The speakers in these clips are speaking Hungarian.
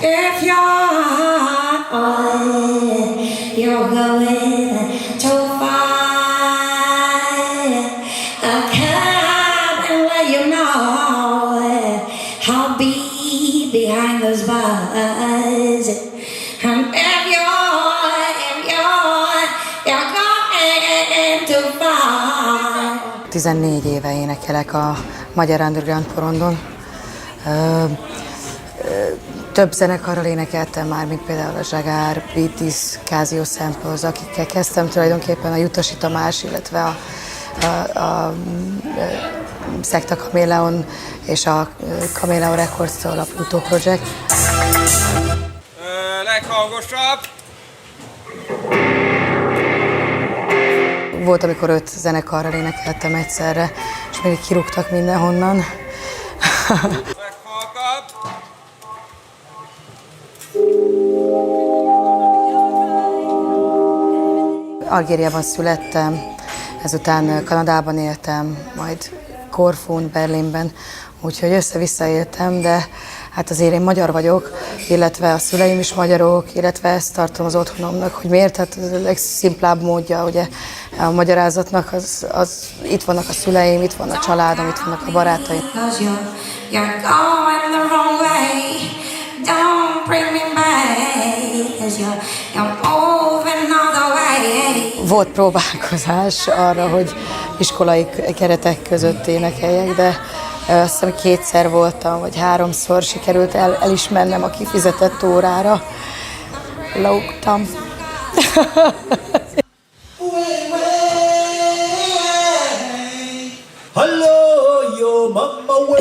If you're going too far, I'll come and let you know I'll be behind those bars. And if you're going too far. 14 éve énekelek a Magyar Underground porondon. Több zenekarral énekeltem már, mint például a Zsagár, Beatis, Casio Samples, akikkel kezdtem tulajdonképpen a Jutasi Tamás, illetve a Szekta Kameleon és a Kameleon Records-tól a Pluto Project. Leghangosabb! Volt, amikor 5 zenekarral énekeltem egyszerre, és mindig kirúgtak mindenhonnan. Algériában születtem, ezután Kanadában éltem, majd Korfún, Berlinben, úgyhogy össze-vissza éltem, de hát azért én magyar vagyok, illetve a szüleim is magyarok, illetve ezt tartom az otthonomnak, hogy miért? Hát a legszimplább módja ugye, a magyarázatnak, az itt vannak a szüleim, itt van a családom, itt vannak a barátaim. Volt próbálkozás arra, hogy iskolai keretek között énekeljek, de azt hiszem 2-szer voltam, vagy 3-szor sikerült elismernem a kifizetett órára. Lógtam.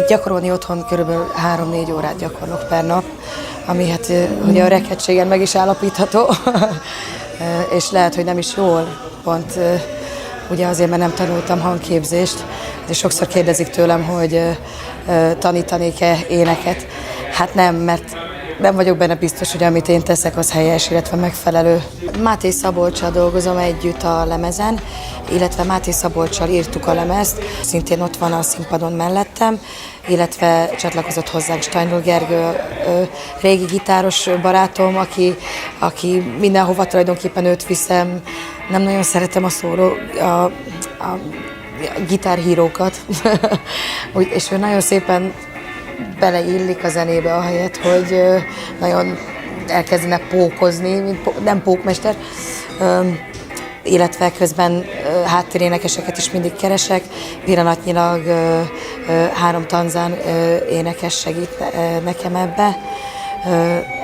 Gyakorolni otthon körülbelül 3-4 órát gyakorlok per nap, ami hát ugye a rekedtségen meg is állapítható, és lehet, hogy nem is jól, pont ugye azért, mert nem tanultam hangképzést, de sokszor kérdezik tőlem, hogy tanítanék-e éneket. Hát nem, mert nem vagyok benne biztos, hogy amit én teszek, az helyes, illetve megfelelő. Máté Szabolccsal dolgozom együtt a lemezen, illetve Máté Szabolccsal írtuk a lemezt. Szintén ott van a színpadon mellettem, illetve csatlakozott hozzánk Steinl Gergő, régi gitáros barátom, aki mindenhova tulajdonképpen őt viszem. Nem nagyon szeretem a gitárhírókat, és ő nagyon szépen beleillik a zenébe, ahelyett, hogy nagyon elkezdene pókozni, nem pókmester, illetve közben háttérénekeseket is mindig keresek. Pillanatnyilag 3 tanzán énekes segít nekem ebbe.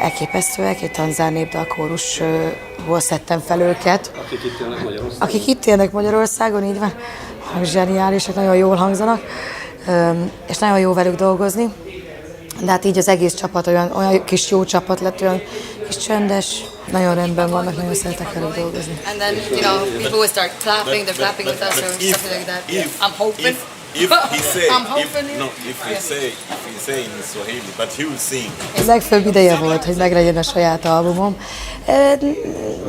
Elképesztőek, egy tanzán népdalkórusból szedtem fel őket. Akik itt élnek Magyarországon, így van. Zseniálisak, nagyon jól hangzanak, és nagyon jó velük dolgozni. De hát így az egész csapat olyan kis jó csapat lett, olyan kis csöndes, nagyon rendben vannak, nagyon szeretek velük dolgozni. And then, people will start clapping, they're clapping with us or something like that. I'm hoping. If he say, I'm hoping. if he say in Swahili, but he will sing. A legfőbb ideje volt, hogy meglegyen a saját albumom.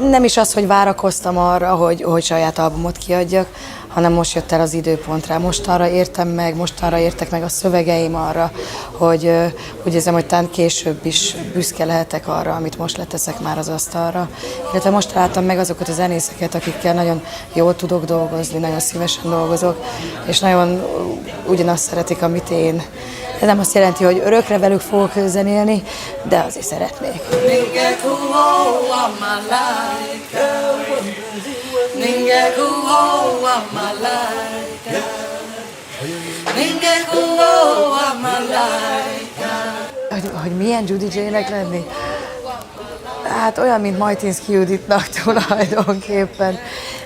Nem is az, hogy várakoztam arra, hogy saját albumot kiadjak, hanem most jött el az időpont rá. Mostanra értem meg, mostanra értek meg a szövegeim arra, hogy úgy érzem, hogy talán később is büszke lehetek arra, amit most leteszek már az asztalra. Illetve most találtam meg azokat a zenészeket, akikkel nagyon jól tudok dolgozni, nagyon szívesen dolgozok, és nagyon ugyanazt szeretik, amit én. Ez nem azt jelenti, hogy örökre velük fogok zenélni, de azért szeretnék. Hogy milyen Judy J-nek lenni? Hát olyan, mint Majtinszky Juditnak tulajdonképpen.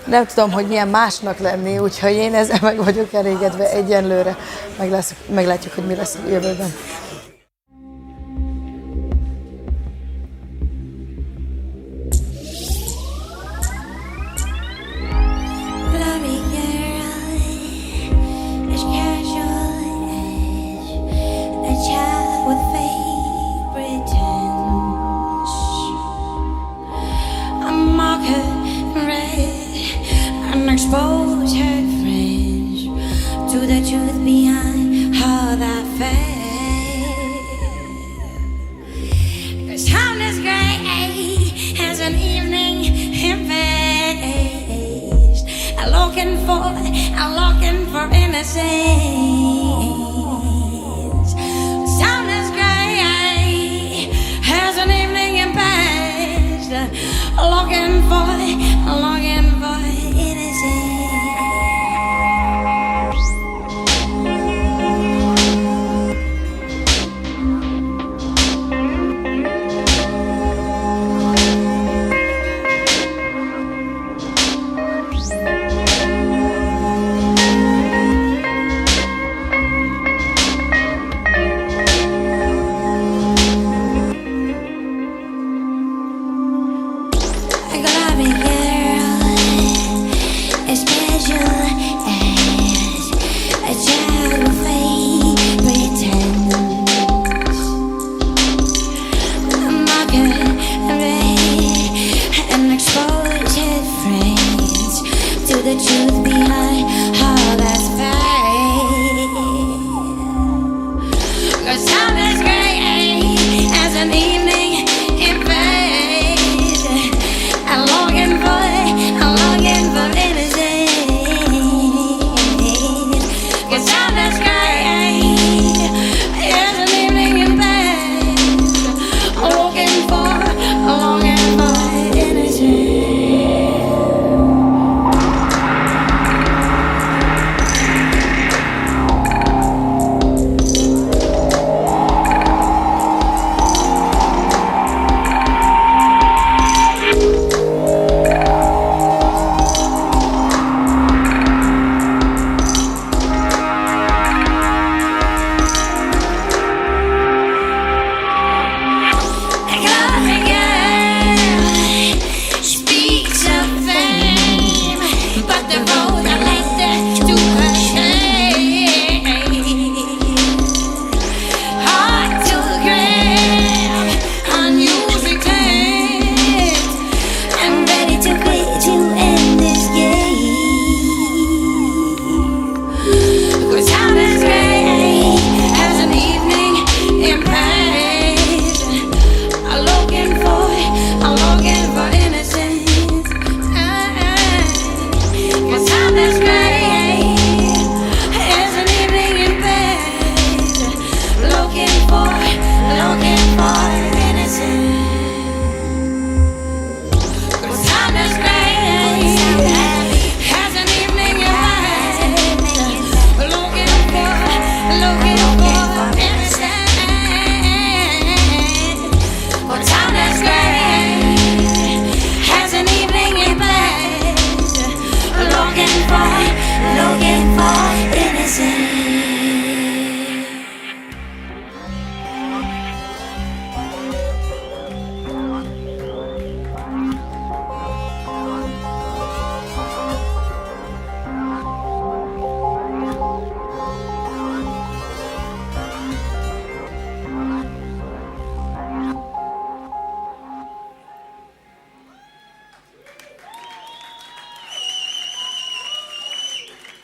Nem tudom, hogy milyen másnak lenni, úgyhogy én ezzel meg vagyok elégedve egyenlőre. Meglátjuk, hogy mi lesz a jövőben. Expose her friends to the truth behind all that fame. an evening invest. I'm looking for innocence. Sound is gray as an evening in past. Looking for innocence. I gotta be girl, as special as a child with fake pretends. I'm not gonna be and expose.